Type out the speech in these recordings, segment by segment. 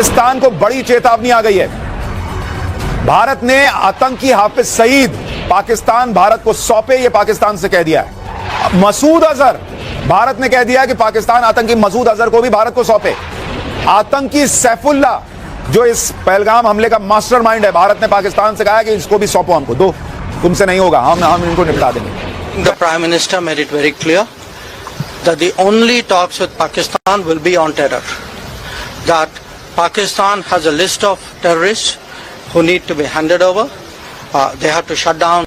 पाकिस्तान को बड़ी चेतावनी आ गई है। भारत ने आतंकी हाफिज सईद पाकिस्तान भारत को सौंपे, ये पाकिस्तान से कह दिया है। मसूद अजहर, भारत ने कह दिया कि पाकिस्तान आतंकी मसूद अजहर को भी भारत को सौंपे। आतंकी सैफुल्ला जो इस पहलगाम हमले का मास्टरमाइंड है, भारत ने पाकिस्तान से कहा है कि इसको भी सौंपो, हमको दो, तुमसे नहीं होगा, हम इनको निपटा देंगे। The Prime Minister made it very clear that the only talks with Pakistan will be on terror. That Pakistan has a list of terrorists who need to be handed over. They have to shut down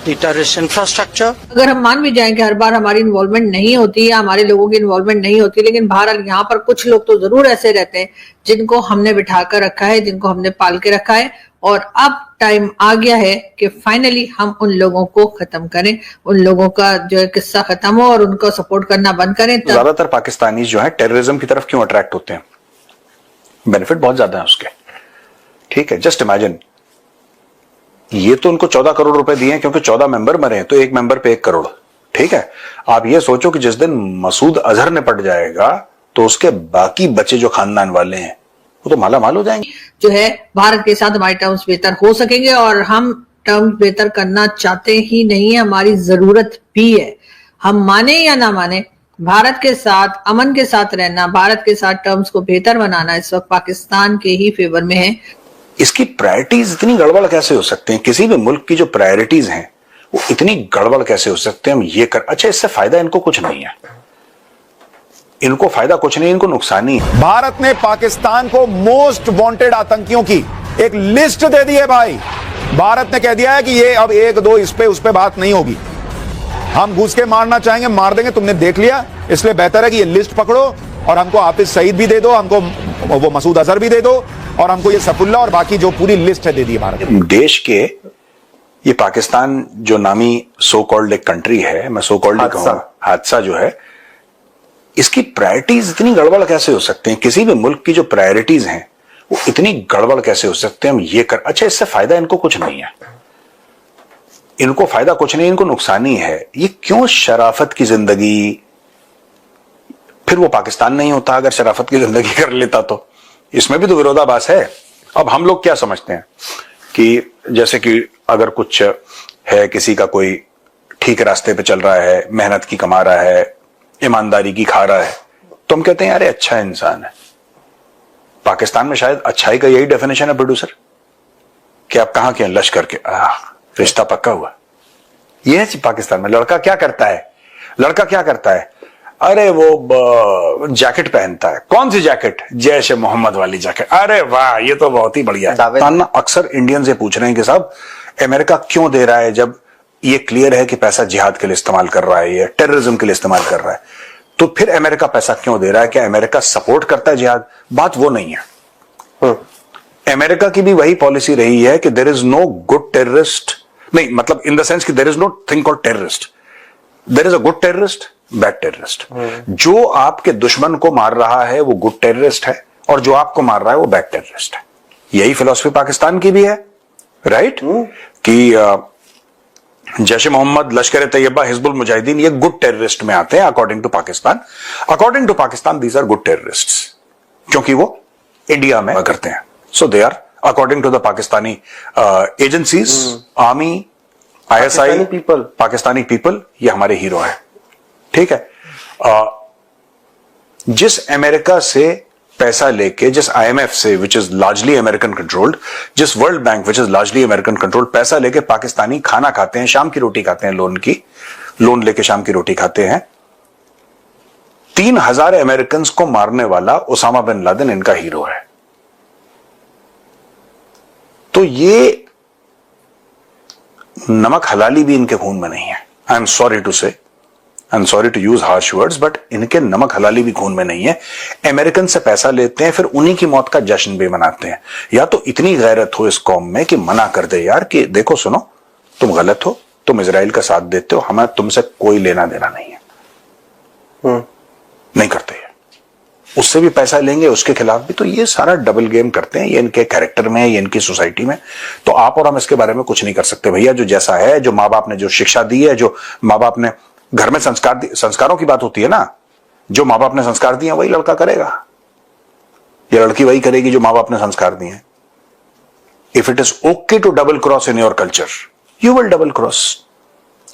the terrorist infrastructure. अगर हम मान भी जाएं कि हर बार हमारी involvement नहीं होती या हमारे लोगों की इन्वॉल्वमेंट नहीं होती, लेकिन बहरहाल यहाँ पर कुछ लोग तो जरूर ऐसे रहते हैं जिनको हमने बिठा कर रखा है, जिनको हमने पाल के रखा है, और अब टाइम आ गया है कि फाइनली हम उन लोगों को खत्म करें, उन लोगों का जो है किस्सा खत्म हो और उनको सपोर्ट करना बंद करें। ज्यादातर पाकिस्तानी जो है टेररिज्म की तरफ क्यों अट्रैक्ट होते हैं? बेनिफिट बहुत ज्यादा है उसके, ठीक है। जस्ट इमेजिन, ये तो उनको 14 करोड़ रुपए दिए हैं क्योंकि 14 मेंबर मरे हैं, तो एक मेंबर पे 1 करोड़, ठीक है। आप ये सोचो कि जिस दिन मसूद अजहर निपट जाएगा तो उसके बाकी बचे जो खानदान वाले हैं वो तो माला माल हो जाएंगे। जो है भारत के साथ हमारे टर्म्स बेहतर हो सकेंगे, और हम टर्म्स बेहतर करना चाहते ही नहीं है, हमारी जरूरत भी है। हम माने या ना माने, भारत के साथ अमन के साथ रहना, भारत के साथ टर्म्स को बेहतर बनाना इस वक्त पाकिस्तान के ही फेवर में है। इसकी प्रायोरिटीज इतनी गड़बड़ कैसे हो सकते हैं? किसी भी मुल्क की जो प्रायोरिटीज हैं वो इतनी गड़बड़ कैसे हो सकते हैं? हम ये कर, अच्छा इससे फायदा इनको कुछ नहीं है, इनको फायदा कुछ नहीं, इनको नुकसान ही है। भारत ने पाकिस्तान को मोस्ट वांटेड आतंकियों की एक लिस्ट दे दी है भाई। भारत ने कह दिया है कि ये अब 1 2 इस पे उस पे बात नहीं होगी, हम घुस के मारना चाहेंगे मार देंगे, तुमने देख लिया, इसलिए बेहतर है कि ये लिस्ट पकड़ो और हमको हाफिज सईद भी दे दो, हमको वो मसूद अजहर भी दे दो, और हमको ये सफुल्ला और बाकी जो पूरी लिस्ट है दे दी भारत। देश के ये पाकिस्तान जो नामी सो कॉल्ड एक कंट्री है, मैं सो कॉल्ड ही कहूंगा, हादसा जो है, इसकी प्रायोरिटीज इतनी गड़बड़ कैसे हो सकते हैं? किसी भी मुल्क की जो प्रायोरिटीज हैं वो इतनी गड़बड़ कैसे हो सकते हैं? हम ये कर, अच्छा इससे फायदा इनको कुछ नहीं है, इनको फायदा कुछ नहीं, इनको नुकसान ही है। ये क्यों शराफत की जिंदगी? फिर वो पाकिस्तान नहीं होता अगर शराफत की जिंदगी कर लेता तो। इसमें भी तो विरोधाभास है। अब हम लोग क्या समझते हैं कि जैसे कि अगर कुछ है, किसी का कोई ठीक रास्ते पे चल रहा है, मेहनत की कमा रहा है, ईमानदारी की खा रहा है, तो हम कहते हैं यार अच्छा इंसान है। पाकिस्तान में शायद अच्छाई का यही डेफिनेशन है प्रोड्यूसर, कि आप कहां के हैं? लश्कर के, रिश्ता पक्का हुआ। यह है पाकिस्तान में। लड़का क्या करता है? लड़का क्या करता है? अरे वो जैकेट पहनता है। कौन सी जैकेट? जैश ए मोहम्मद वाली जैकेट। अरे वाह, ये तो बहुत ही बढ़िया है। अक्सर इंडियन से पूछ रहे हैं कि साहब अमेरिका क्यों दे रहा है, जब ये क्लियर है कि पैसा जिहाद के लिए इस्तेमाल कर रहा है, ये टेररिज्म के लिए इस्तेमाल कर रहा है, तो फिर अमेरिका पैसा क्यों दे रहा है? क्या अमेरिका सपोर्ट करता है जिहाद? बात वो नहीं है। अमेरिका की भी वही पॉलिसी रही है कि there is no good terrorist, नहीं मतलब इन द सेंस कि there is nothing called terrorist, there is a good terrorist, bad terrorist. जो आपके दुश्मन को मार रहा है वो गुड टेररिस्ट है, और जो आपको मार रहा है वो बैड टेररिस्ट है। यही फिलॉसफी पाकिस्तान की भी है, राइट? कि जैश ए मोहम्मद, लश्कर तैयबा, हिजबुल मुजाहिदीन ये गुड टेररिस्ट में आते हैं according to Pakistan. According to Pakistan these are good terrorists, क्योंकि वो इंडिया में करते हैं। So they are according to the Pakistani agencies, army, ISI, Pakistani people, ये हमारे हीरो है, ठीक है। जिस अमेरिका से पैसा लेके, जिस IMF से which is largely American controlled, जिस world bank which is largely American controlled, पैसा लेके पाकिस्तानी खाना खाते हैं, शाम की रोटी खाते हैं, लोन लेके शाम की रोटी खाते हैं। 3000 अमेरिकन को मारने वाला ओसामा बिन लादेन इनका हीरो है। तो ये नमक हलाली भी इनके खून में नहीं है। आई am sorry to say, I am sorry to use harsh words, but इनके नमक हलाली भी खून में नहीं है। अमेरिकन से पैसा लेते हैं, फिर उन्हीं की मौत का जश्न भी मनाते हैं। या तो इतनी गैरत हो इस कौम में कि मना कर दे यार कि देखो सुनो, तुम गलत हो, तुम इजराइल का साथ देते हो, हमें तुमसे कोई लेना देना नहीं है। नहीं करते हैं, उससे भी पैसा लेंगे, उसके खिलाफ भी। तो ये सारा डबल गेम करते हैं, ये इनके कैरेक्टर में है, ये इनकी सोसाइटी में। तो आप और हम इसके बारे में कुछ नहीं कर सकते भैया। जो जैसा है, जो माँ बाप ने जो शिक्षा दी है, जो माँ बाप ने घर में संस्कारों की बात होती है ना, जो माँ बाप ने संस्कार दिए वही लड़का करेगा। ये लड़की वही करेगी जो माँ बाप ने संस्कार दिए हैं। If it is okay to double cross in your culture, you will double cross.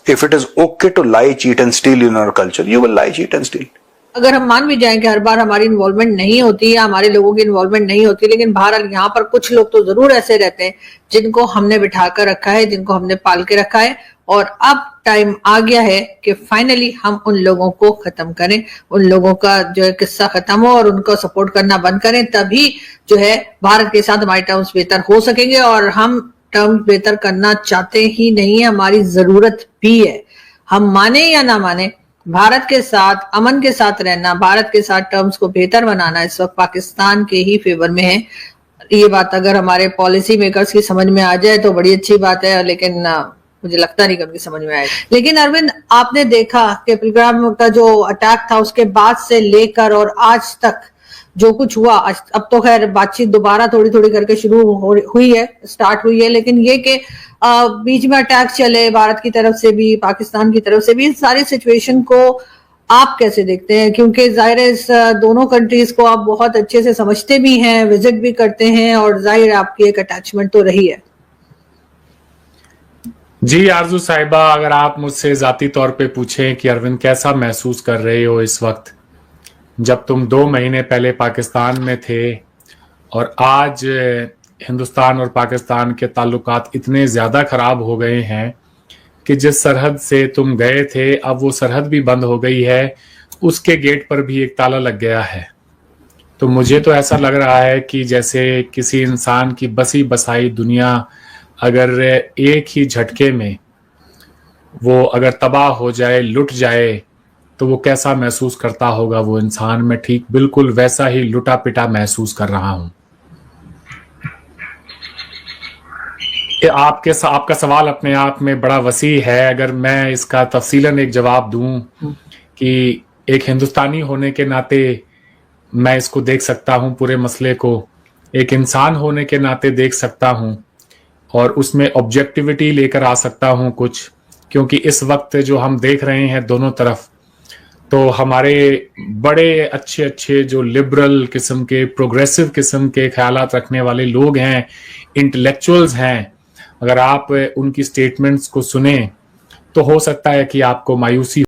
If it is okay to lie, cheat and steal in your culture, you will lie, cheat and steal. अगर हम मान भी जाएं कि हर बार हमारी involvement नहीं होती या हमारे लोगों की इन्वॉल्वमेंट नहीं होती, लेकिन बहरहाल यहाँ पर कुछ लोग तो जरूर ऐसे रहते हैं जिनको हमने बिठा कर रखा है, जिनको हमने पाल के रखा है, और अब टाइम आ गया है कि फाइनली हम उन लोगों को खत्म करें, उन लोगों का जो है किस्सा खत्म हो और उनको सपोर्ट करना बंद करें। तभी जो है भारत के साथ हमारे टर्म्स बेहतर हो सकेंगे, और हम टर्म्स बेहतर करना चाहते ही नहीं है, हमारी जरूरत भी है। हम माने या ना माने, भारत के साथ अमन के साथ रहना, भारत के साथ टर्म्स को बेहतर बनाना इस वक्त पाकिस्तान के ही फेवर में है। ये बात अगर हमारे पॉलिसी मेकर्स की समझ में आ जाए तो बड़ी अच्छी बात है, लेकिन मुझे लगता नहीं कि उनकी समझ में आएगी। लेकिन अरविंद, आपने देखा कि प्रोग्राम का जो अटैक था उसके बाद से लेकर और आज तक जो कुछ हुआ, अब तो खैर बातचीत दोबारा थोड़ी थोड़ी करके शुरू हुई है, स्टार्ट हुई है, लेकिन ये कि बीच में अटैक चले भारत की तरफ से भी, पाकिस्तान की तरफ से भी, इस सारी सिचुएशन को आप कैसे देखते हैं? क्योंकि जाहिर है इस दोनों कंट्रीज को आप बहुत अच्छे से समझते भी हैं, विजिट भी करते हैं, और जाहिर आपकी एक अटैचमेंट तो रही है। जी आरजू साहिबा, अगर आप मुझसे जाती तौर पे पूछें कि अरविंद कैसा महसूस कर रहे हो इस वक्त, जब तुम 2 महीने पहले पाकिस्तान में थे और आज हिंदुस्तान और पाकिस्तान के ताल्लुकात इतने ज़्यादा ख़राब हो गए हैं कि जिस सरहद से तुम गए थे अब वो सरहद भी बंद हो गई है, उसके गेट पर भी एक ताला लग गया है। तो मुझे तो ऐसा लग रहा है कि जैसे किसी इंसान की बसी बसाई दुनिया अगर एक ही झटके में वो अगर तबाह हो जाए, लुट जाए, तो वो कैसा महसूस करता होगा वो इंसान। मैं ठीक बिल्कुल वैसा ही लुटा पिटा महसूस कर रहा हूं। आपका सवाल अपने आप में बड़ा वसी है। अगर मैं इसका तफसीलन एक जवाब दूं कि एक हिंदुस्तानी होने के नाते मैं इसको देख सकता हूं, पूरे मसले को एक इंसान होने के नाते देख सकता हूं और उसमें ऑब्जेक्टिविटी लेकर आ सकता हूं कुछ, क्योंकि इस वक्त जो हम देख रहे हैं दोनों तरफ, तो हमारे बड़े अच्छे अच्छे जो लिबरल किस्म के, प्रोग्रेसिव किस्म के ख्यालात रखने वाले लोग हैं, इंटेलेक्चुअल्स हैं, अगर आप उनकी स्टेटमेंट्स को सुने तो हो सकता है कि आपको मायूसी